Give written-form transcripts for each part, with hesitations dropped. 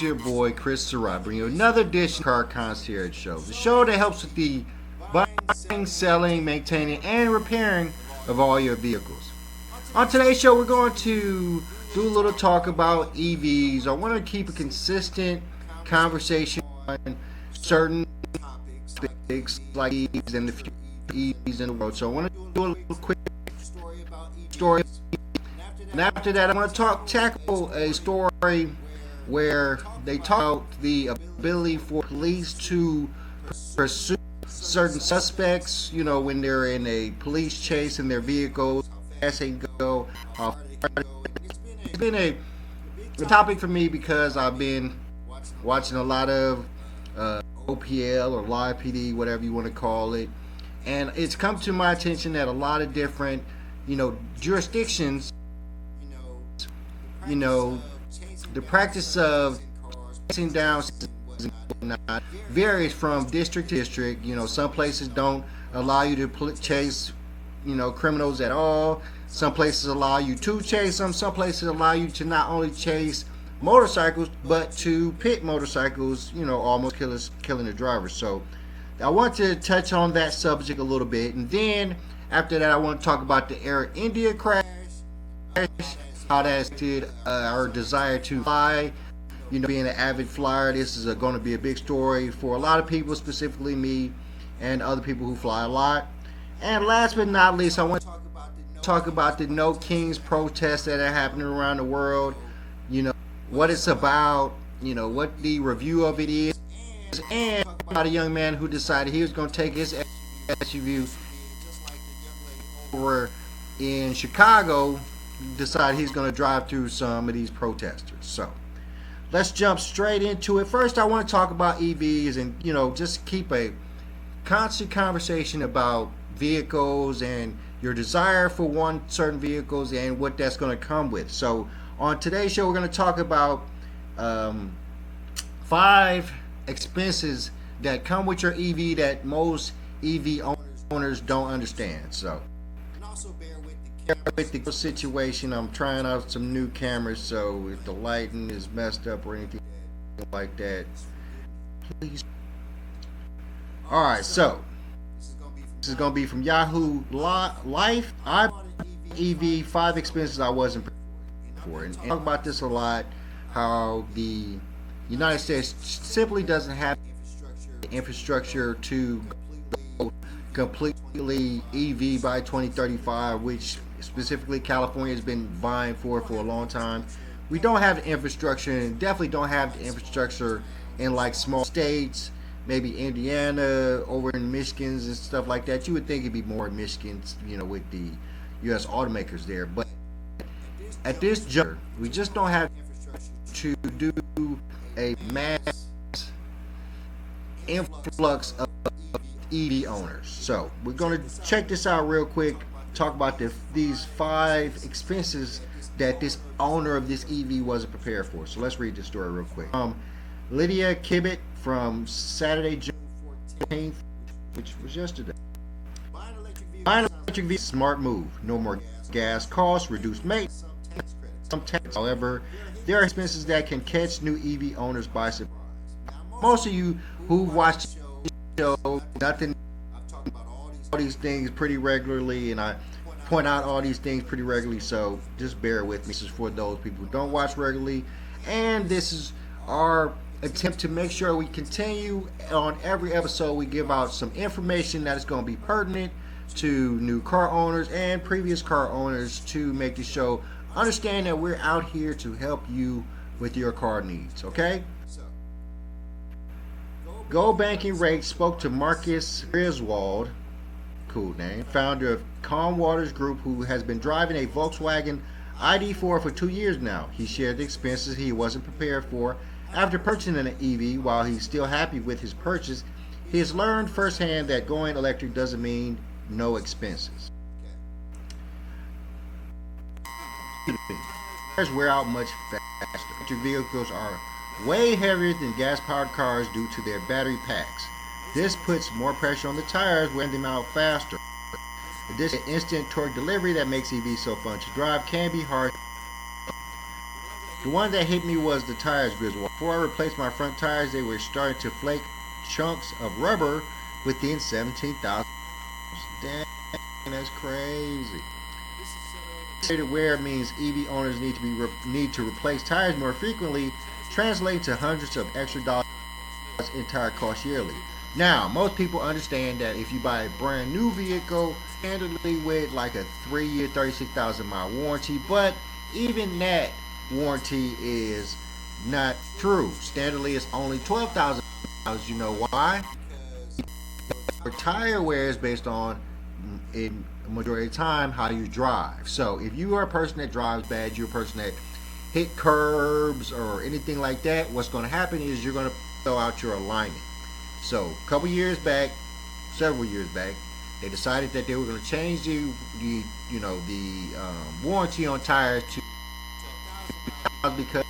your boy Chris Surratt, bringing you another edition of Car Concierge Show, the show that helps with the buying, selling, maintaining, and repairing of all your vehicles. On today's show, we're going to do a little talk about EVs. I want to keep a consistent conversation on certain topics like EVs and the future EVs in the world. So I want to do a little quick story. And after that, I'm going to tackle a story where they talk about the ability for police to pursue certain suspects, you know, when they're in a police chase in their vehicles, as they go. It's been a topic for me because I've been watching a lot of OPL or live PD, whatever you want to call it, and it's come to my attention that a lot of different, jurisdictions, the practice of chasing down varies from district to district. Some places don't allow you to chase, criminals at all. Some places allow you to chase them. Some places allow you to not only chase motorcycles, but to pit motorcycles, almost killing the driver. So I want to touch on that subject a little bit. And then after that, I want to talk about the Air India crash, how that did our desire to fly. Being an avid flyer, this is going to be a big story for a lot of people, specifically me and other people who fly a lot. And last but not least, I want to talk about the No Kings protests that are happening around the world. What it's about, what the review of it is, and about a young man who decided he was going to take his SUV over in Chicago, decide he's going to drive through some of these protesters. So let's jump straight into it. First, I want to talk about EVs and, just keep a constant conversation about vehicles and your desire for one certain vehicles and what that's going to come with. So on today's show, we're going to talk about 5 expenses that come with your EV that most EV owners don't understand. So, and also bear with the situation. I'm trying out some new cameras, so if the lighting is messed up or anything like that, please. All right, so this is going to be from Yahoo Life. I bought an EV, 5 expenses I wasn't prepared for, and talk about this a lot. How the United States simply doesn't have the infrastructure to go completely EV by 2035, which specifically California has been vying for a long time. We don't have the infrastructure, and definitely don't have the infrastructure in like small states, maybe Indiana, over in Michigan's and stuff like that. You would think it'd be more in Michigan, with the U.S. automakers there. But at this juncture, we just don't have to do a mass influx of EV owners. So we're going to check this out real quick, talk about these 5 expenses that this owner of this EV wasn't prepared for. So let's read this story real quick. Lydia Kibbett from Saturday, June 14th, which was yesterday. Buying an electric vehicle, smart move. No more gas costs, reduced maintenance, some tax. However, there are expenses that can catch new EV owners by surprise. Most of you who watch the show, nothing. All these things pretty regularly, and I point out all these things pretty regularly, so just bear with me. This is for those people who don't watch regularly, and this is our attempt to make sure we continue on every episode. We give out some information that is going to be pertinent to new car owners and previous car owners to make the show understand that we're out here to help you with your car needs. Okay? Go Banking Rates spoke to Marcus Griswold, cool name, founder of Calm Waters Group, who has been driving a Volkswagen ID4 for 2 years now. He shared the expenses he wasn't prepared for after purchasing an EV. While he's still happy with his purchase, he has learned firsthand that going electric doesn't mean no expenses. Cars wear out much faster. Electric vehicles are way heavier than gas-powered cars due to their battery packs. This puts more pressure on the tires, wearing them out faster. This instant torque delivery that makes EVs so fun to drive can be hard The one that hit me was the tires, Griswold. Before I replaced my front tires, they were starting to flake chunks of rubber within 17,000. Dang, that's crazy. Stated wear means EV owners need to replace tires more frequently, translating to hundreds of extra dollars in tire costs yearly. Now, most people understand that if you buy a brand new vehicle, standardly with like a 3-year, 36,000 mile warranty, but even that warranty is not true. Standardly, it's only 12,000 miles. You know why? Your tire wear is based on, in the majority of the time, how you drive. So if you are a person that drives bad, you're a person that hit curbs or anything like that, what's going to happen is you're going to throw out your alignment. So a couple years back, several years back, they decided that they were going to change the warranty on tires to, because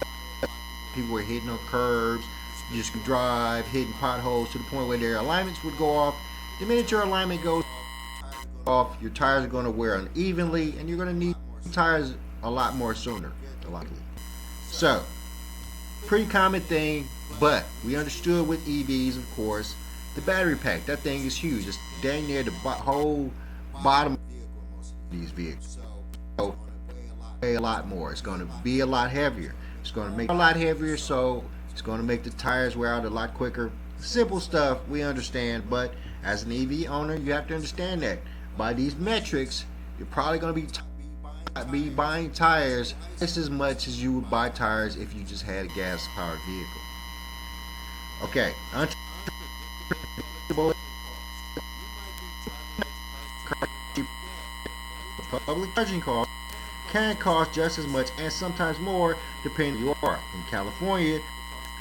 people were hitting on curbs, you just could drive, hitting potholes to the point where their alignments would go off. The minute your alignment goes off, your tires are going to wear unevenly, and you're going to need tires a lot more sooner. So, pretty common thing, but we understood with EVs, of course, the battery pack. That thing is huge. It's dang near the whole bottom of these vehicles. So, weigh a lot more. It's going to be a lot heavier. It's going to make it a lot heavier, so it's going to make the tires wear out a lot quicker. Simple stuff, we understand, but as an EV owner, you have to understand that by these metrics, you're probably going to be buying tires just as much as you would buy tires if you just had a gas-powered vehicle. Okay, public charging costs can cost just as much and sometimes more depending on where you are. In California,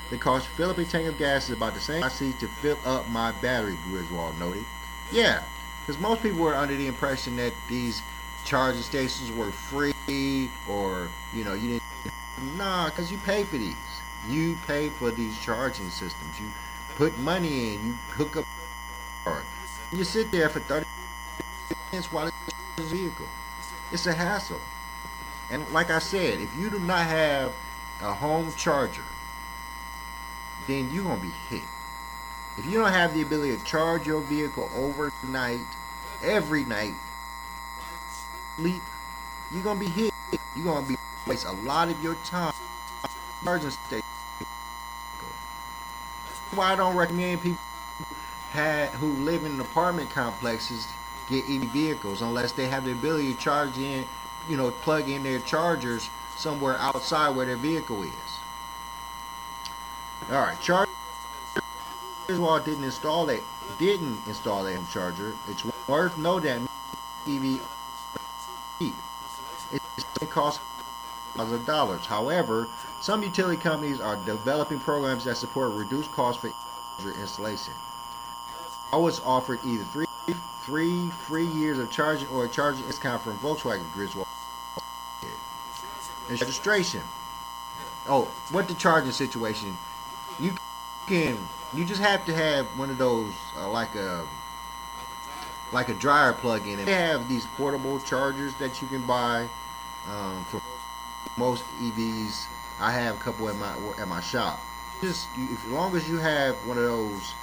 the cost to fill up a tank of gas is about the same I see to fill up my battery, Griswold noted. Yeah, because most people were under the impression that these charging stations were free, or you didn't. Nah, because you pay for these. You pay for these charging systems. You put money in. You hook up. And you sit there for 30 minutes while it's a vehicle. It's a hassle. And like I said, if you do not have a home charger, then you're gonna be hit. If you don't have the ability to charge your vehicle overnight, every night, sleep, you're gonna be hit. You're gonna be waste a lot of your time charging station. That's why I don't recommend people who live in apartment complexes get EV vehicles unless they have the ability to charge in, plug in their chargers somewhere outside where their vehicle is. All right, chargers. Well, didn't install a home charger. It's worth noting that EV it costs thousands of dollars. However, some utility companies are developing programs that support reduced costs for installation. I was offered either three free years of charging or a charging discount from Volkswagen Griswold. And registration. Oh, what the charging situation? You just have to have one of those like a dryer plug-in. And they have these portable chargers that you can buy for most EVs. I have a couple at my shop. As long as you have one of those,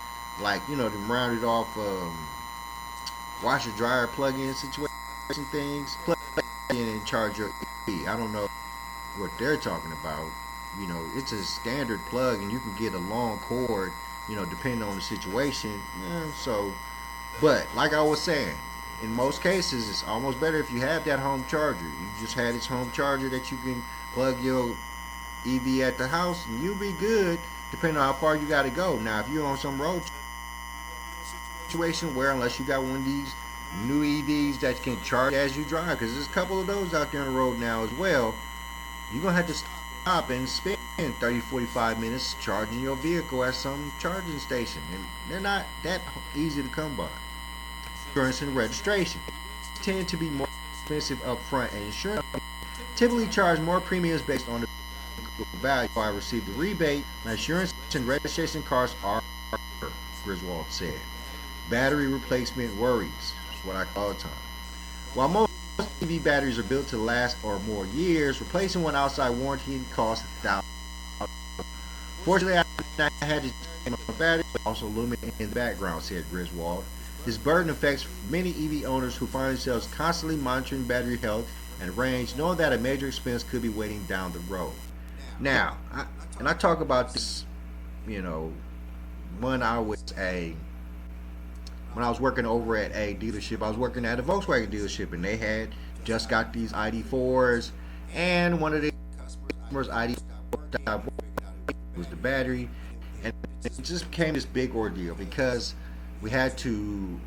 like the rounded off washer dryer plug-in situation things, plug in and charge your EV. I don't know what they're talking about. It's a standard plug, and you can get a long cord, depending on the situation. But like I was saying, in most cases, it's almost better if you have that home charger. You just had this home charger that you can plug your EV at the house, and you'll be good, depending on how far you got to go. Now, if you're on some road situation where, unless you got one of these new EVs that can charge as you drive, because there's a couple of those out there on the road now as well, you're going to have to stop and spend 30-45 minutes charging your vehicle at some charging station, and they're not that easy to come by. Insurance and registration tend to be more expensive up front, and insurance typically charge more premiums based on the value. If I receive the rebate, my insurance and registration costs are, Griswold said. Battery replacement worries is what I call the time. While most EV EV batteries are built to last or more years. Replacing one outside warranty costs thousands. Fortunately, I had to change my battery, but also illuminate in the background, said Griswold. This burden affects many EV owners who find themselves constantly monitoring battery health and range, knowing that a major expense could be waiting down the road. Now, I talk about this, when I was working over at a dealership. I was working at a Volkswagen dealership, and they had just got these ID4s, and one of the customers' ID4 was the battery, and it just became this big ordeal because we had to,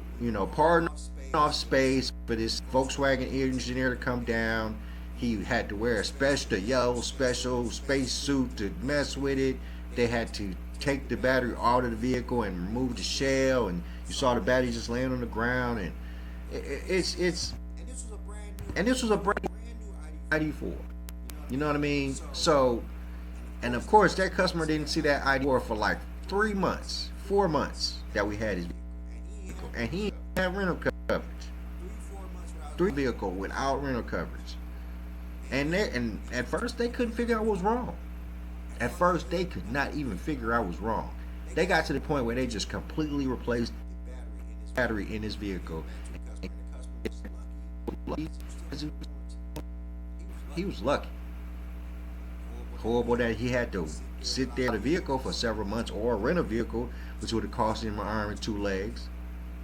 pardon off space for this Volkswagen engineer to come down. He had to wear a yellow special space suit to mess with it. They had to take the battery out of the vehicle and remove the shell, and you saw the battery just laying on the ground, and this was a brand new ID4. You know what I mean? So, and of course, that customer didn't see that ID4 for like 4 months that we had his vehicle, and he didn't have rental coverage. 3 vehicle without rental coverage, and at first they couldn't figure out what was wrong. At first, they could not even figure out what was wrong. They got to the point where they just completely replaced the battery in his vehicle. He was lucky. Horrible that he had to sit there in the vehicle for several months, or rent a vehicle, which would have cost him an arm and 2 legs.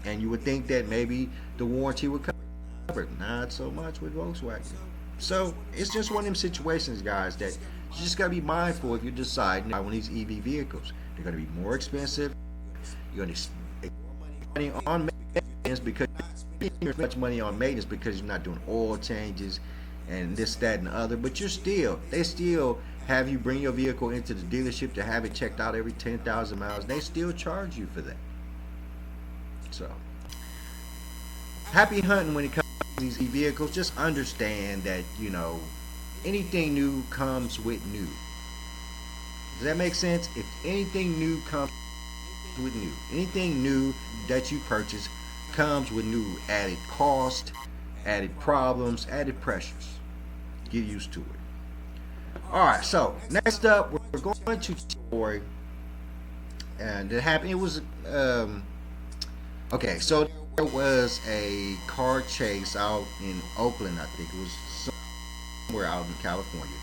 And you would think that maybe the warranty would cover it. Not so much with Volkswagen. So it's just one of them situations, guys, that you just gotta be mindful if you decide now when these EV vehicles. They're gonna be more expensive. You're gonna spend money on maintenance because you're not spending much money on maintenance because you're not doing oil changes and this, that, and the other. But they still have you bring your vehicle into the dealership to have it checked out every 10,000 miles. They still charge you for that. So happy hunting when it comes to these EV vehicles. Just understand that, anything new comes with new. Does that make sense? If anything new comes with new, anything new that you purchase comes with new added cost, added problems, added pressures. Get used to it. Alright, so next up we're going to story, and it happened. It was okay, so there was a car chase out in Oakland, I think it was somewhere out in California,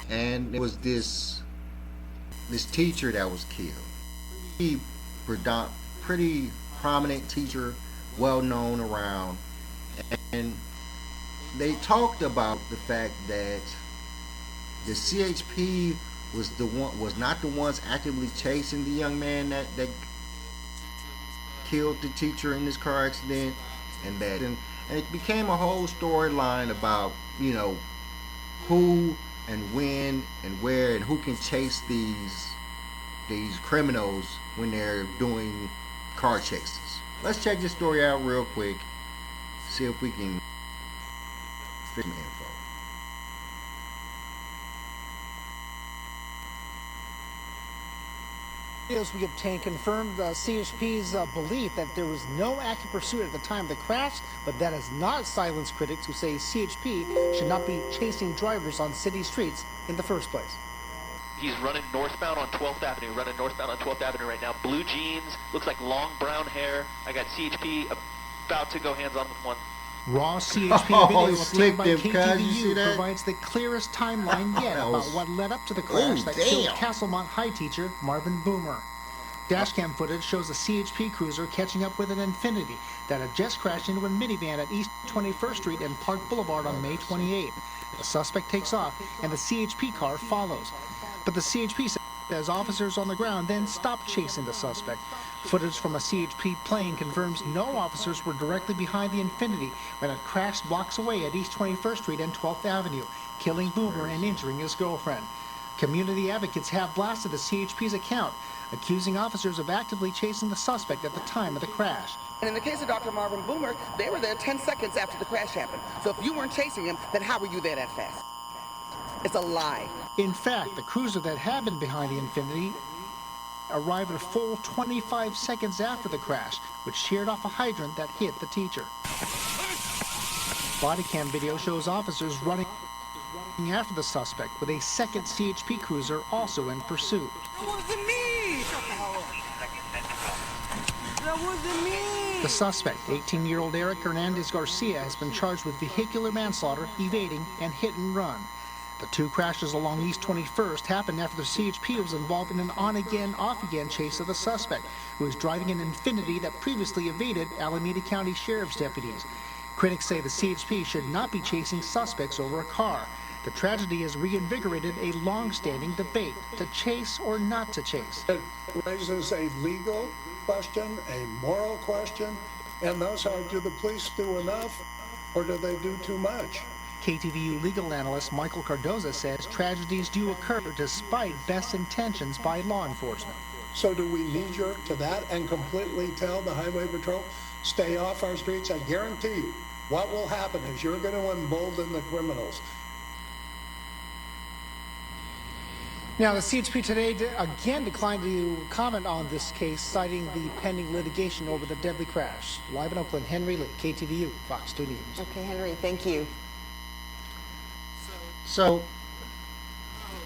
and it was this teacher that was killed. Pretty prominent teacher, well known around, and they talked about the fact that the CHP was not the ones actively chasing the young man that killed the teacher in this car accident, and it became a whole storyline about who and when and where and who can chase these criminals when they're doing car chases. Let's check this story out real quick, see if we can figure some info. Videos we obtained confirmed CHP's belief that there was no active pursuit at the time of the crash, but that has not silenced critics who say CHP should not be chasing drivers on city streets in the first place. He's running northbound on 12th Avenue, right now. Blue jeans, looks like long brown hair. I got CHP about to go hands-on with one. Raw CHP video obtained by you provides the clearest timeline yet about what led up to the crash that killed Castlemont High teacher Marvin Boomer. Dashcam footage shows a CHP cruiser catching up with an Infinity that had just crashed into a minivan at East 21st Street and Park Boulevard on May 28th. The suspect takes off and the CHP car follows. But the CHP says officers on the ground then stopped chasing the suspect. Footage from a CHP plane confirms no officers were directly behind the Infinity when it crashed blocks away at East 21st Street and 12th Avenue, killing Boomer and injuring his girlfriend. Community advocates have blasted the CHP's account, accusing officers of actively chasing the suspect at the time of the crash. And in the case of Dr. Marvin Boomer, they were there 10 seconds after the crash happened. So if you weren't chasing him, then how were you there that fast? It's a lie. In fact, the cruiser that had been behind the Infinity arrived a full 25 seconds after the crash, which sheared off a hydrant that hit the teacher. Body cam video shows officers running after the suspect with a second CHP cruiser also in pursuit. That wasn't me! That wasn't me! The suspect, 18-year-old Eric Hernandez Garcia, has been charged with vehicular manslaughter, evading, and hit and run. The two crashes along East 21st happened after the CHP was involved in an on-again, off-again chase of the suspect, who was driving an Infiniti that previously evaded Alameda County Sheriff's deputies. Critics say the CHP should not be chasing suspects over a car. The tragedy has reinvigorated a long-standing debate, to chase or not to chase. It raises a legal question, a moral question, and those are, do the police do enough or do they do too much? KTVU legal analyst Michael Cardoza says tragedies do occur despite best intentions by law enforcement. So do we knee-jerk to that and completely tell the Highway Patrol, stay off our streets? I guarantee you, what will happen is you're going to embolden the criminals. Now, the CHP today again declined to comment on this case, citing the pending litigation over the deadly crash. Live in Oakland, Henry Lee, KTVU, Fox 2 News. Okay, Henry, thank you. So,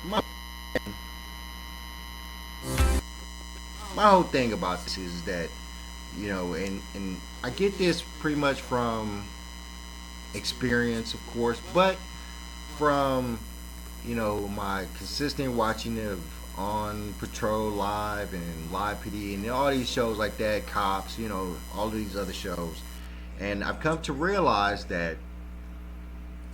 my whole thing about this is that, you know, and I get this pretty much from experience, of course, but from, you know, my consistent watching of On Patrol Live and Live PD and all these shows like that, Cops, you know, all these other shows. And I've come to realize that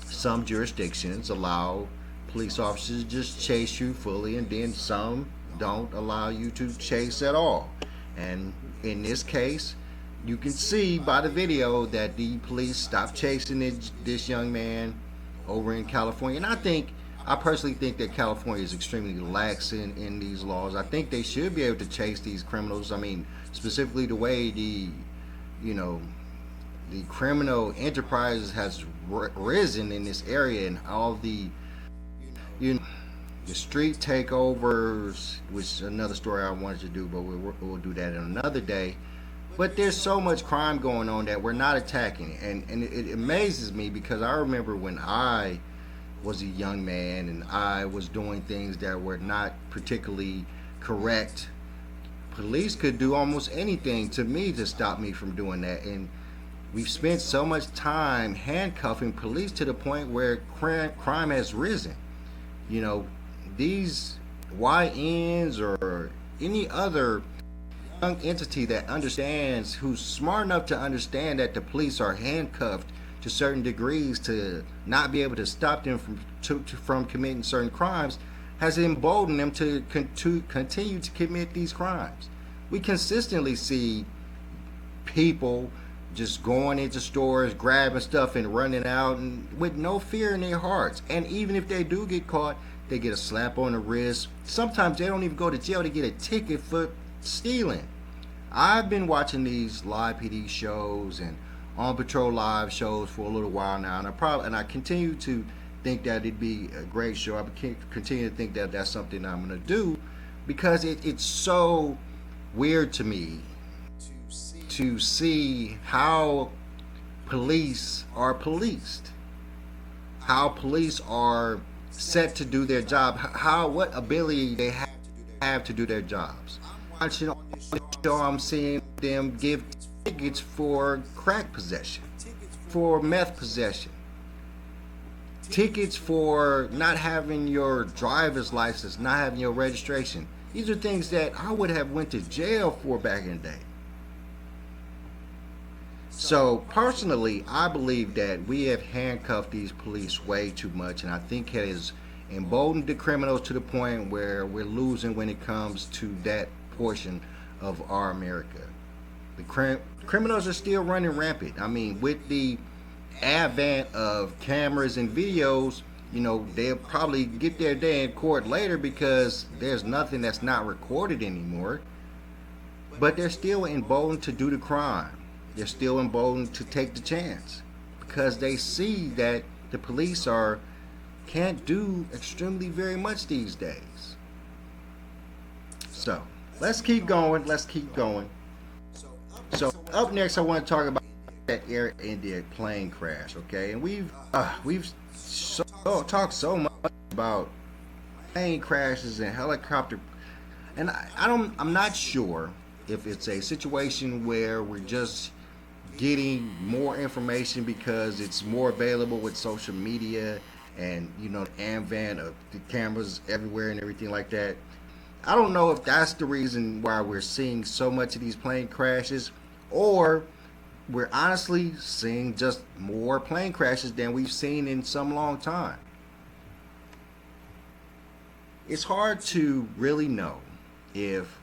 some jurisdictions allow police officers to just chase you fully, and then some don't allow you to chase at all. And in this case, you can see by the video that the police stopped chasing this young man over in California. And I personally think that California is extremely lax in these laws. I think they should be able to chase these criminals. I mean, specifically the way the criminal enterprise has risen in this area, and all the street takeovers, which is another story I wanted to do, but we'll do that in another day. But there's so much crime going on that we're not attacking it. And it amazes me, because I remember when I was a young man and I was doing things that were not particularly correct, police could do almost anything to me to stop me from doing that. And we've spent so much time handcuffing police to the point where crime has risen. You know, these YNs or any other young entity that understands, who's smart enough to understand that the police are handcuffed to certain degrees to not be able to stop them from committing certain crimes, has emboldened them to continue to commit these crimes. We consistently see people just going into stores, grabbing stuff and running out, and with no fear in their hearts. And even if they do get caught, they get a slap on the wrist. Sometimes they don't even go to jail, they get a ticket for stealing. I've been watching these Live PD shows and On Patrol Live shows for a little while now, and I continue to think that it'd be a great show. I continue to think that that's something I'm going to do, because it's so weird to me to see how police are policed, how police are set to do their job, what ability they have to do their jobs. Watching on the show, I'm seeing them give tickets for crack possession, for meth possession, tickets for not having your driver's license, not having your registration. These are things that I would have went to jail for back in the day. So personally, I believe that we have handcuffed these police way too much, and I think it has emboldened the criminals to the point where we're losing when it comes to that portion of our America. The criminals are still running rampant. I mean, with the advent of cameras and videos, you know, they'll probably get their day in court later because there's nothing that's not recorded anymore. But they're still emboldened to do the crime. They're still emboldened to take the chance, because they see that the police can't do extremely very much these days. So let's keep going. So up next, I want to talk about that Air India plane crash, okay? And we've talked so much about plane crashes and helicopter, and I'm not sure if it's a situation where we're just getting more information because it's more available with social media and AMVAN of the cameras everywhere and everything like that. I don't know if that's the reason why we're seeing so much of these plane crashes, or we're honestly seeing just more plane crashes than we've seen in some long time. It's hard to really know if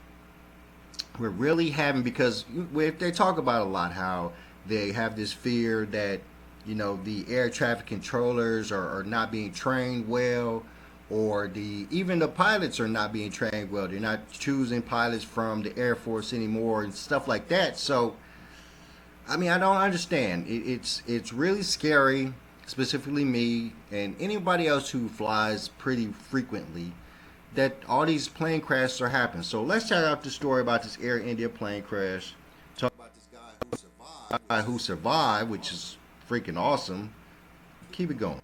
we're really having, because they talk about a lot how they have this fear that the air traffic controllers are not being trained well, or even the pilots are not being trained well. They're not choosing pilots from the Air Force anymore and stuff like that. So I mean, I don't understand. It's really scary, specifically me and anybody else who flies pretty frequently, that all these plane crashes are happening. So let's check out the story about this Air India plane crash. Talk about this guy who survived, which is freaking awesome. Keep it going.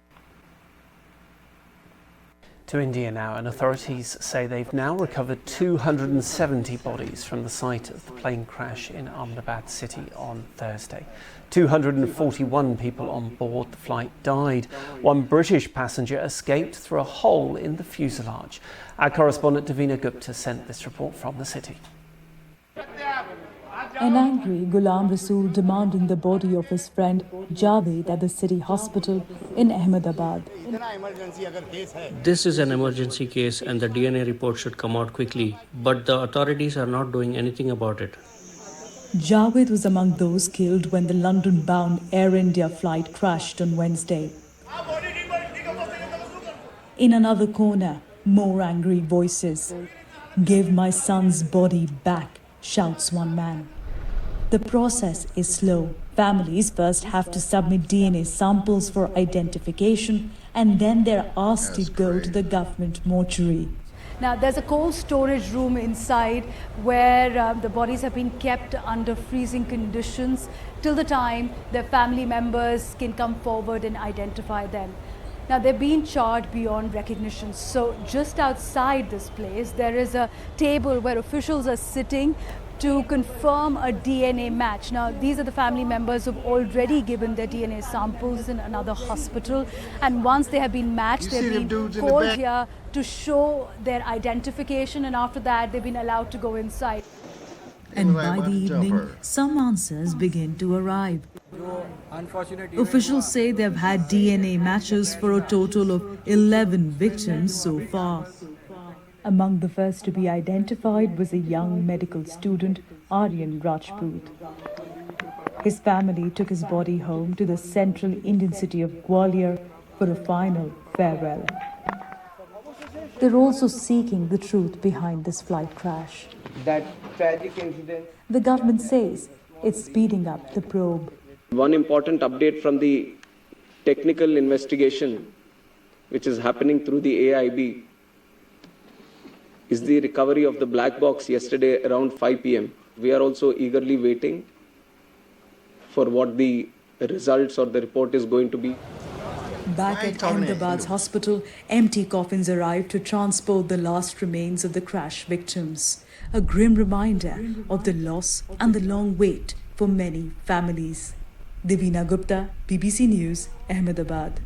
To India now, and authorities say they've now recovered 270 bodies from the site of the plane crash in Ahmedabad city on Thursday. 241 people on board the flight died. One British passenger escaped through a hole in the fuselage. Our correspondent Davina Gupta sent this report from the city. An angry Ghulam Rasool demanding the body of his friend Javed at the city hospital in Ahmedabad. This is an emergency case and the DNA report should come out quickly, but the authorities are not doing anything about it. Javed was among those killed when the London-bound Air India flight crashed on Wednesday. In another corner, more angry voices. "Give my son's body back," shouts one man. The process is slow. Families first have to submit DNA samples for identification, and then they're asked to go to the government mortuary. Now, there's a cold storage room inside where the bodies have been kept under freezing conditions till the time their family members can come forward and identify them. Now, they're being charred beyond recognition. So just outside this place, there is a table where officials are sitting to confirm a DNA match. Now, these are the family members who've already given their DNA samples in another hospital. And once they have been matched, they've been called here to show their identification. And after that, they've been allowed to go inside. And by the evening, some answers begin to arrive. Officials say they've had DNA matches for a total of 11 victims so far. Among the first to be identified was a young medical student, Aryan Rajput. His family took his body home to the central Indian city of Gwalior for a final farewell. They're also seeking the truth behind this flight crash. That tragic incident. The government says it's speeding up the probe. One important update from the technical investigation, which is happening through the AIB, is the recovery of the black box yesterday around 5 p.m. We are also eagerly waiting for what the results or the report is going to be. Back at Ahmedabad's hospital, empty coffins arrived to transport the last remains of the crash victims. A grim reminder of the loss and the long wait for many families. Davina Gupta, BBC News, Ahmedabad.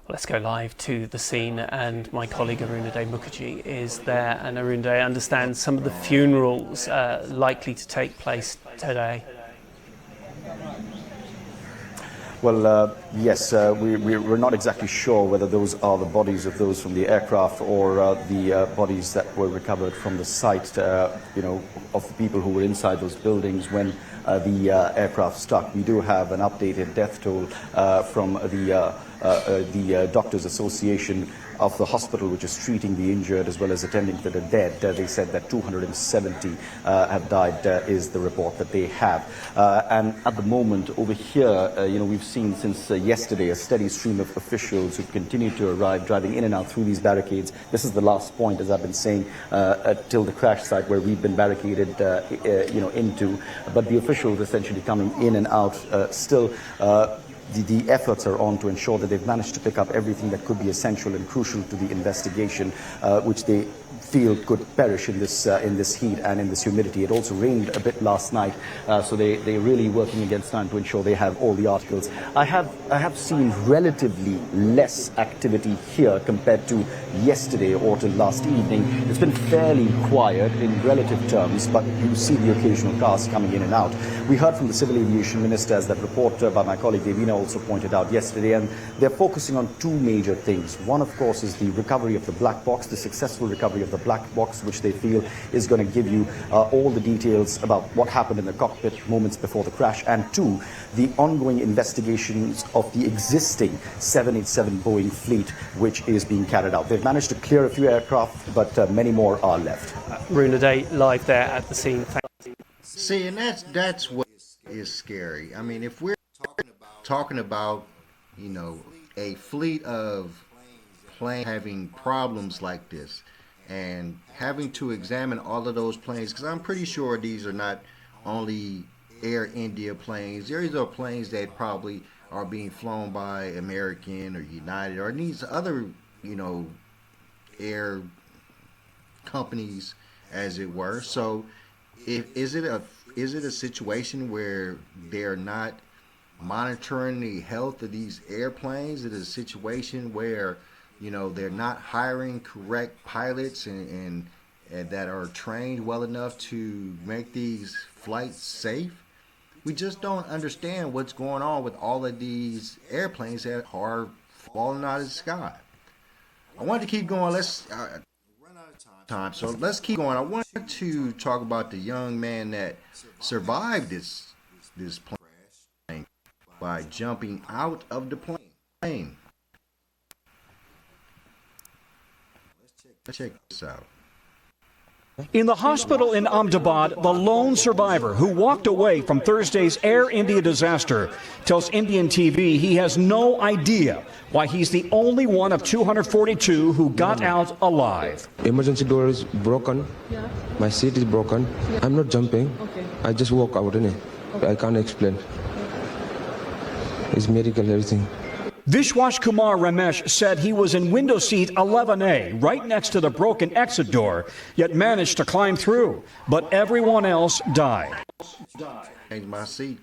Let's go live to the scene, and my colleague Arunade Mukherjee is there. And Arunade, I understand some of the funerals are likely to take place today. Well, yes, we're not exactly sure whether those are the bodies of those from the aircraft or the bodies that were recovered from the site, of the people who were inside those buildings when the aircraft struck. We do have an updated death toll from the the Doctors Association of the hospital which is treating the injured as well as attending to the dead. They said that 270 have died is the report that they have. And at the moment over here, we've seen since yesterday a steady stream of officials who continue to arrive, driving in and out through these barricades. This is the last point, as I've been saying, till the crash site where we've been barricaded, into. But the officials essentially coming in and out still. The efforts are on to ensure that they've managed to pick up everything that could be essential and crucial to the investigation, which they feel could perish in this heat and in this humidity. It also rained a bit last night, so they're really working against time to ensure they have all the articles. I have seen relatively less activity here compared to yesterday or to last evening. It's been fairly quiet in relative terms, but you see the occasional cars coming in and out. We heard from the Civil Aviation Minister, as that report by my colleague Davina also pointed out yesterday, and they're focusing on two major things. One, of course, is the recovery of the black box, the successful recovery of the black box, which they feel is going to give you all the details about what happened in the cockpit moments before the crash. And two, the ongoing investigations of the existing 787 Boeing fleet, which is being carried out. They've managed to clear a few aircraft, but many more are left. Runa Day live there at the scene. See, and that's what is scary. I mean, if we're talking about, a fleet of planes having problems like this and having to examine all of those planes, because I'm pretty sure these are not only Air India planes. These are planes that probably are being flown by American or United or these other, air companies, as it were. So is it a situation where they're not monitoring the health of these airplanes? It is a situation where they're not hiring correct pilots and that are trained well enough to make these flights safe. We just don't understand what's going on with all of these airplanes that are falling out of the sky. I wanted to keep going. Let's run out of time, so let's keep going. I wanted to talk about the young man that survived this plane by jumping out of the plane. Let's check this out. In the hospital in Ahmedabad, the lone survivor who walked away from Thursday's Air India disaster tells Indian TV he has no idea why he's the only one of 242 who got out alive. Emergency door is broken. Yeah. My seat is broken. Yeah. I'm not jumping. Okay. I just walk out in it. Okay. I can't explain. It's miracle, everything. Vishwash Kumar Ramesh said he was in window seat 11A, right next to the broken exit door, yet managed to climb through. But everyone else died. Changed my seat.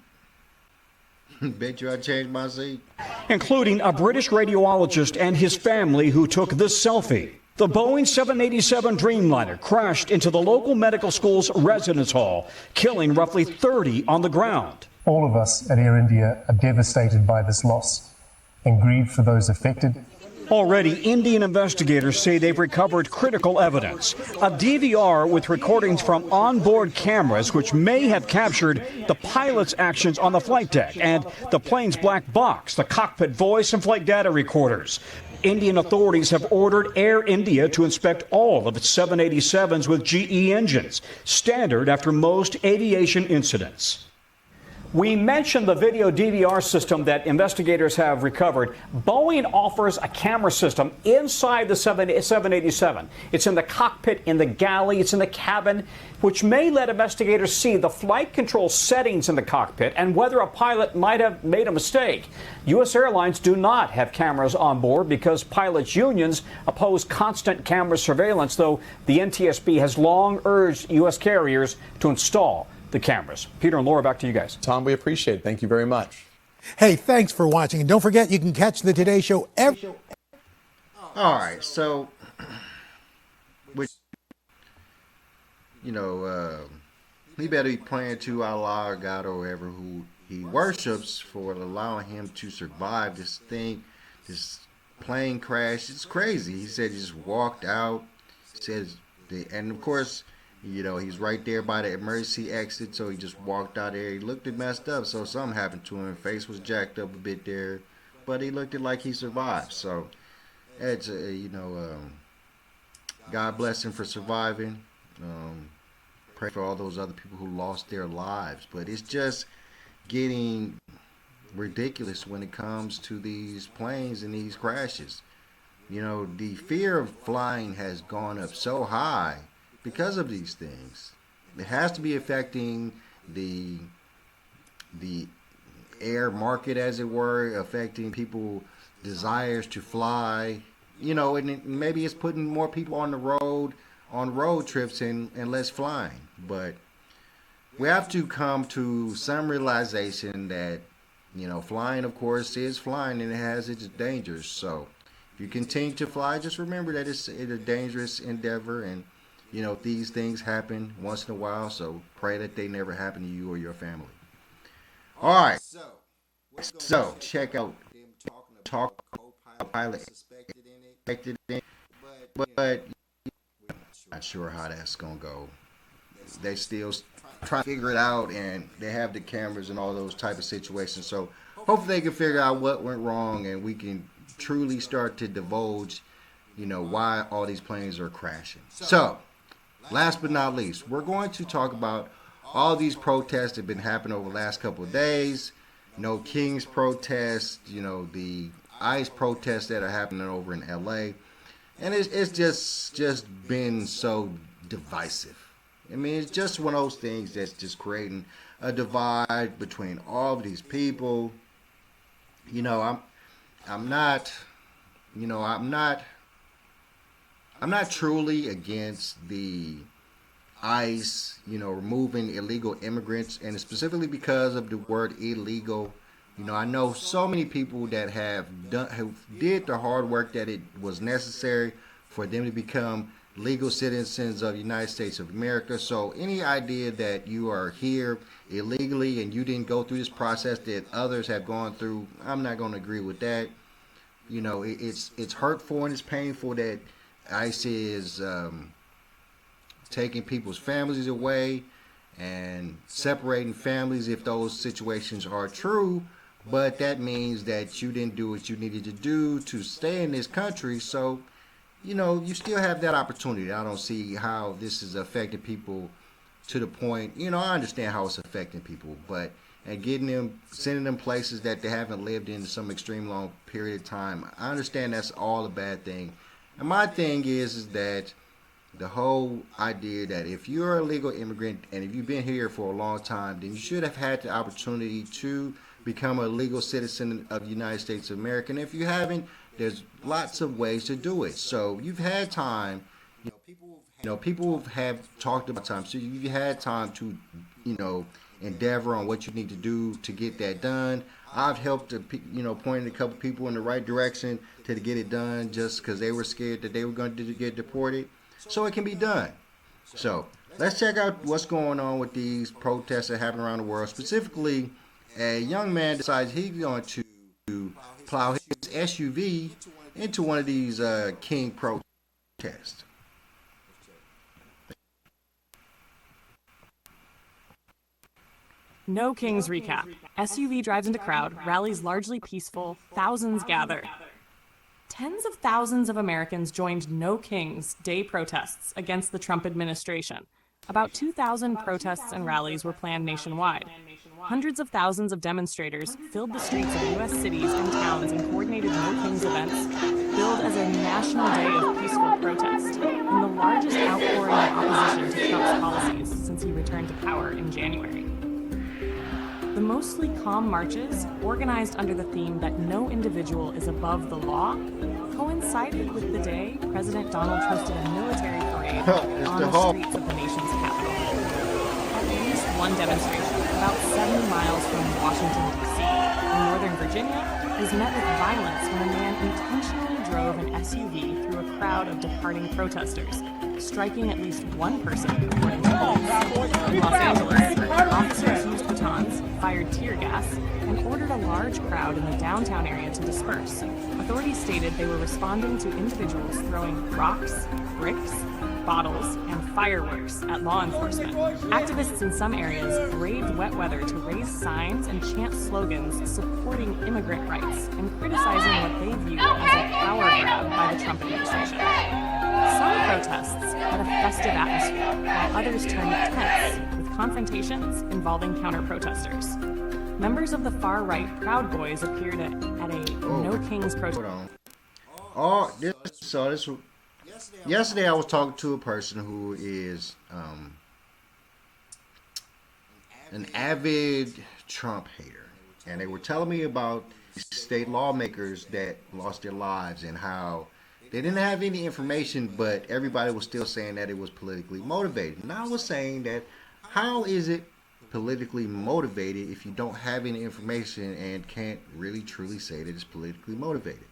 Bet you I changed my seat. Including a British radiologist and his family who took this selfie. The Boeing 787 Dreamliner crashed into the local medical school's residence hall, killing roughly 30 on the ground. All of us at Air India are devastated by this loss and grieved for those affected. Already, Indian investigators say they've recovered critical evidence. A DVR with recordings from onboard cameras which may have captured the pilot's actions on the flight deck and the plane's black box, the cockpit voice and flight data recorders. Indian authorities have ordered Air India to inspect all of its 787s with GE engines, standard after most aviation incidents. We mentioned the video DVR system that investigators have recovered. Boeing offers a camera system inside the 787. It's in the cockpit, in the galley, it's in the cabin, which may let investigators see the flight control settings in the cockpit and whether a pilot might have made a mistake. U.S. airlines do not have cameras on board because pilots' unions oppose constant camera surveillance, though the NTSB has long urged U.S. carriers to install the cameras. Peter and Laura, back to you guys. Tom, we appreciate it. Thank you very much. Hey, thanks for watching. And don't forget, you can catch the Today Show every... All right, so, he better be praying to Allah or God or whoever who he worships for allowing him to survive this thing, this plane crash. It's crazy. He said he just walked out. And of course, he's right there by the emergency exit, so he just walked out there. He looked messed up, so something happened to him. Face was jacked up a bit there. but he looked like he survived. So it's God bless him for surviving. Pray for all those other people who lost their lives. But it's just getting ridiculous when it comes to these planes and these crashes. The fear of flying has gone up so high because of these things. It has to be affecting the air market, as it were, affecting people's desires to fly. And maybe it's putting more people on the road, on road trips and less flying. But we have to come to some realization that, flying, of course, is flying and it has its dangers. So if you continue to fly, just remember that it's a dangerous endeavor, and, these things happen once in a while. So pray that they never happen to you or your family. All right. So check out talk pilot suspected in it, but we're not sure how that's gonna go. They still trying to figure it out, and they have the cameras and all those type of situations. So hopefully they can figure out what went wrong, and we can truly start to divulge, why all these planes are crashing. So last but not least, we're going to talk about all these protests that have been happening over the last couple of days. No King's protests, the ICE protests that are happening over in LA. And it's just been so divisive. I mean, it's just one of those things that's just creating a divide between all of these people. I'm not truly against the ICE, removing illegal immigrants, and specifically because of the word illegal. I know so many people that have did the hard work that it was necessary for them to become legal citizens of the United States of America. So any idea that you are here illegally and you didn't go through this process that others have gone through, I'm not going to agree with that. It's hurtful and it's painful that ICE is taking people's families away and separating families if those situations are true, but that means that you didn't do what you needed to do to stay in this country. So you still have that opportunity. I don't see how this is affecting people to the point, I understand how it's affecting people, but sending them places that they haven't lived in some extreme long period of time, I understand that's all a bad thing. And my thing is that the whole idea that if you're a legal immigrant and if you've been here for a long time, then you should have had the opportunity to become a legal citizen of the United States of America. And if you haven't, there's lots of ways to do it. So you've had time. People have talked about time. So you've had time to, endeavor on what you need to do to get that done. I've helped, pointed a couple people in the right direction to get it done just because they were scared that they were going to get deported. So it can be done. So let's check out what's going on with these protests that happen around the world. Specifically, a young man decides he's going to plow his SUV into one of these King protests. No Kings recap. SUV drives into crowd, rallies largely peaceful, thousands gather. Tens of thousands of Americans joined No Kings Day protests against the Trump administration. About 2,000 protests and rallies were planned nationwide. Hundreds of thousands of demonstrators filled the streets of U.S. cities and towns in coordinated No Kings events, billed as a national day of peaceful protest, and the largest outpouring of opposition to Trump's policies since he returned to power in January. The mostly calm marches, organized under the theme that no individual is above the law, coincided with the day President Donald hosted a military parade on the streets of the nation's capital. At least one demonstration, about 70 miles from Washington, D.C., in Northern Virginia, was met with violence when a man intentionally drove an SUV through a crowd of departing protesters, striking at least one person, according to police. In Los Angeles, officers used batons, fired tear gas, and ordered a large crowd in the downtown area to disperse. Authorities stated they were responding to individuals throwing rocks, bricks, bottles, and fireworks at law enforcement. Activists in some areas braved wet weather to raise signs and chant slogans supporting immigrant rights and criticizing what they view as a power grab by the Trump administration. Some protests had a festive atmosphere, while others turned tense with confrontations involving counter-protesters. Members of the far-right Proud Boys appeared at a No Kings protest. Yesterday I was talking to a person who is an avid Trump hater, and they were telling me about state lawmakers that lost their lives and how they didn't have any information, but everybody was still saying that it was politically motivated. And I was saying that, how is it politically motivated if you don't have any information and can't really truly say that it's politically motivated?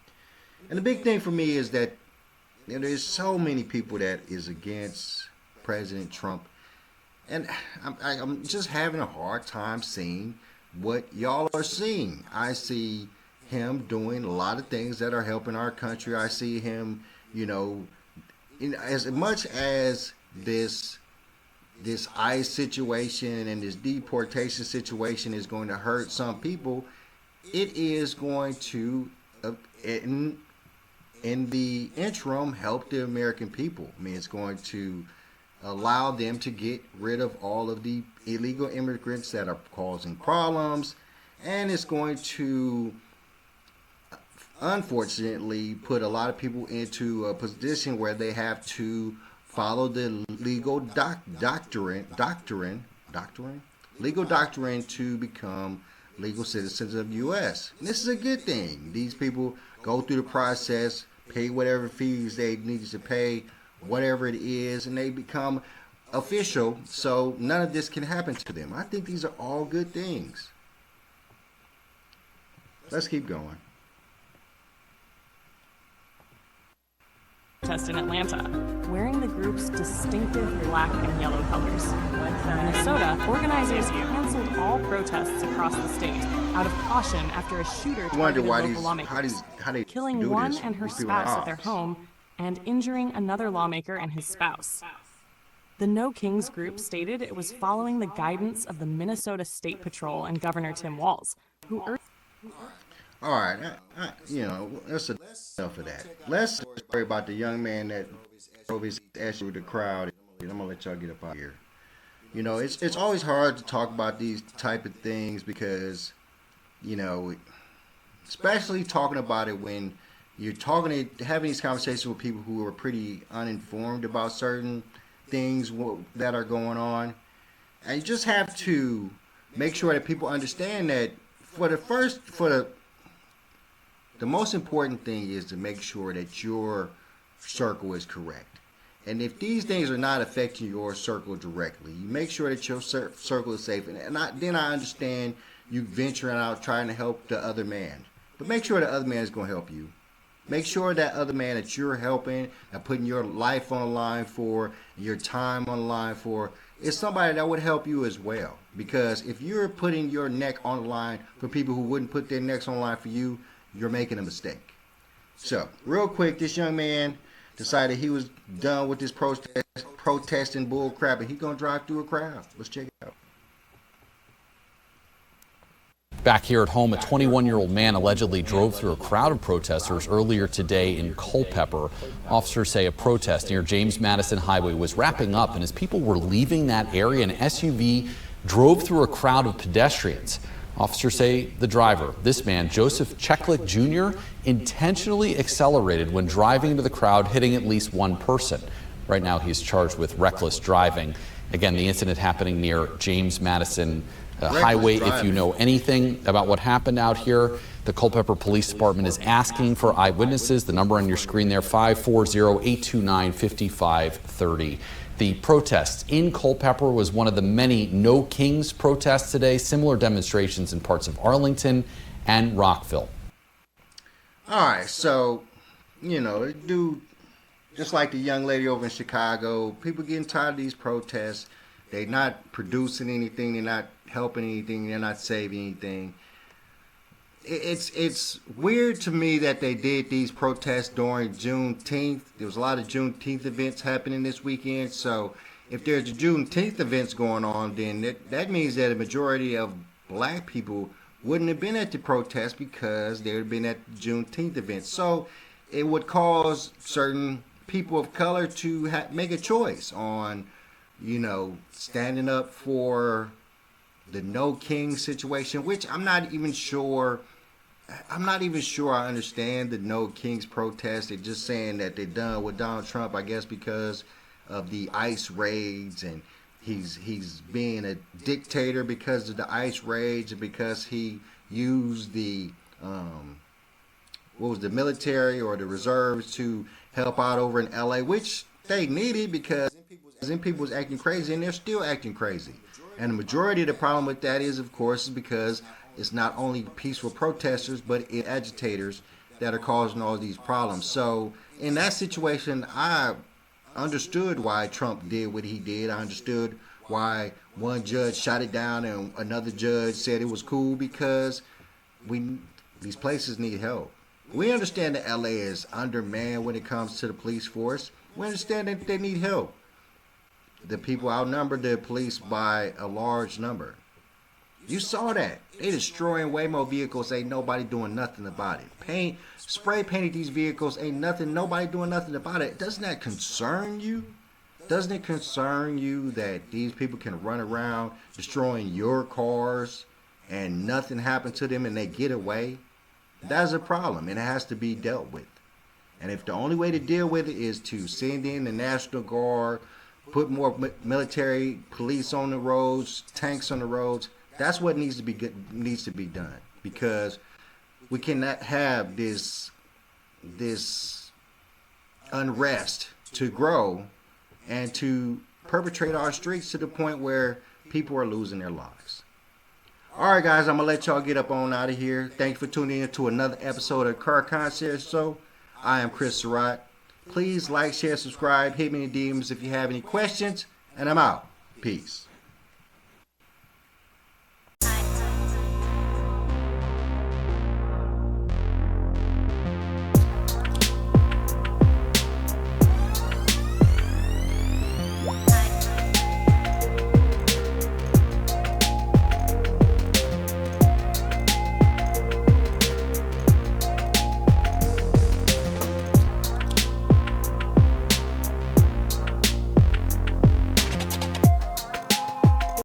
And the big thing for me is that there's so many people that is against President Trump, and I'm just having a hard time seeing what y'all are seeing. I see him doing a lot of things that are helping our country. I see him, as much as this ICE situation and this deportation situation is going to hurt some people, it is going to, in the interim, help the American people. I mean, it's going to allow them to get rid of all of the illegal immigrants that are causing problems, and it's going to, unfortunately, put a lot of people into a position where they have to follow the legal doctrine to become legal citizens of the U.S. And this is a good thing. These people go through the process, pay whatever fees they need to pay, whatever it is, and they become official, so none of this can happen to them. I think these are all good things. Let's keep going. Protest in Atlanta, wearing the group's distinctive black and yellow colors. In Minnesota, organizers canceled all protests across the state out of caution after a shooter targeted local lawmakers, killing one and her spouse at their home and injuring another lawmaker and his spouse. The No Kings group stated it was following the guidance of the Minnesota State Patrol and Governor Tim Walz, who urged... All right, that's enough of that. Let's worry about the young man that drove his SUV with the crowd. I'm gonna let y'all get up out of here. It's always hard to talk about these type of things because, especially talking about it when you're having these conversations with people who are pretty uninformed about certain things that are going on, and you just have to make sure that people understand that the most important thing is to make sure that your circle is correct. And if these things are not affecting your circle directly, you make sure that your circle is safe. And then I understand you venturing out trying to help the other man. But make sure the other man is going to help you. Make sure that other man that you're helping and putting your life on the line for, your time on the line for, is somebody that would help you as well. Because if you're putting your neck on the line for people who wouldn't put their necks on the line for you, you're making a mistake. So, real quick, this young man decided he was done with this protesting bull crap, and he's going to drive through a crowd. Let's check it out. Back here at home, a 21-year-old man allegedly drove through a crowd of protesters earlier today in Culpeper. Officers say a protest near James Madison Highway was wrapping up, and as people were leaving that area, an SUV drove through a crowd of pedestrians. Officers say the driver, this man, Joseph Cheklik Jr., intentionally accelerated when driving into the crowd, hitting at least one person. Right now, he's charged with reckless driving. Again, the incident happening near James Madison Highway. If you know anything about what happened out here, the Culpeper Police Department is asking for eyewitnesses. The number on your screen there, 540-829-5530. The protest in Culpeper was one of the many No Kings protests today, similar demonstrations in parts of Arlington and Rockville. All right, so, dude, just like the young lady over in Chicago, people getting tired of these protests. They're not producing anything. They're not helping anything. They're not saving anything. it's weird to me that they did these protests during Juneteenth. There was a lot of Juneteenth events happening this weekend. So if there's Juneteenth events going on, then that means that a majority of black people wouldn't have been at the protest because they would have been at the Juneteenth events. So it would cause certain people of color to make a choice on, standing up for the No King situation, which I'm not even sure I understand the No Kings protest. They're just saying that they're done with Donald Trump, I guess, because of the ICE raids, and he's being a dictator because of the ICE raids and because he used the military or the reserves to help out over in LA, which they needed because then people was acting crazy, and they're still acting crazy. And the majority of the problem with that is, of course, is because it's not only peaceful protesters, but agitators that are causing all these problems. So in that situation, I understood why Trump did what he did. I understood why one judge shot it down and another judge said it was cool, because these places need help. We understand that LA is undermanned when it comes to the police force. We understand that they need help. The people outnumber the police by a large number. You saw that. They destroying way more vehicles. Ain't nobody doing nothing about it. Spray painted these vehicles. Ain't nobody doing nothing about it. Doesn't that concern you? Doesn't it concern you that these people can run around destroying your cars and nothing happened to them and they get away? That's a problem, and it has to be dealt with. And if the only way to deal with it is to send in the National Guard, put more military police on the roads, tanks on the roads, that's what needs to be done, because we cannot have this unrest to grow and to perpetrate our streets to the point where people are losing their lives. All right, guys, I'm gonna let y'all get up on out of here. Thank you for tuning in to another episode of Car Concierge Show. I am Chris Surratt. Please like, share, subscribe, hit me in the DMs if you have any questions, and I'm out. Peace.